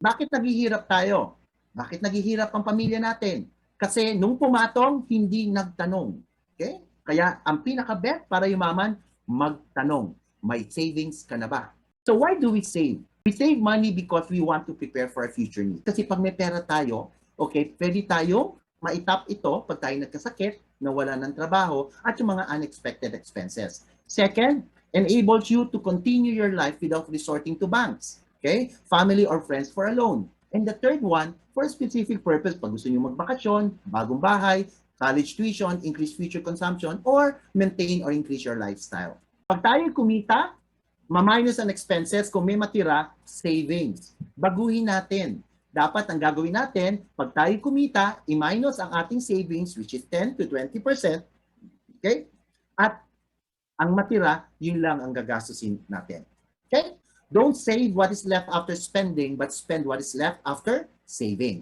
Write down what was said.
Bakit naghihirap tayo? Bakit naghihirap ang pamilya natin? Kasi nung pumatong, hindi nagtanong. Okay? Kaya ang pinaka-bet para yumaman, magtanong. May savings ka na ba? So why do we save? We save money because we want to prepare for our future needs. Kasi pag may pera tayo, okay, pwede tayo maitap ito pag tayo nagkasakit, nawala ng trabaho, at yung mga unexpected expenses. Second, enables you to continue your life without resorting to banks. Okay? Family or friends for a loan. And the third one, for a specific purpose, pag gusto nyo magbakasyon, bagong bahay, college tuition, increase future consumption, or maintain or increase your lifestyle. Pag tayo kumita, ma-minus ang expenses, kung may matira, savings. Baguhin natin. Dapat ang gagawin natin, pag tayo kumita, i-minus ang ating savings, which is 10 to 20%, okay? At ang matira, yun lang ang gagastusin natin. Okay? Don't save what is left after spending, but spend what is left after saving.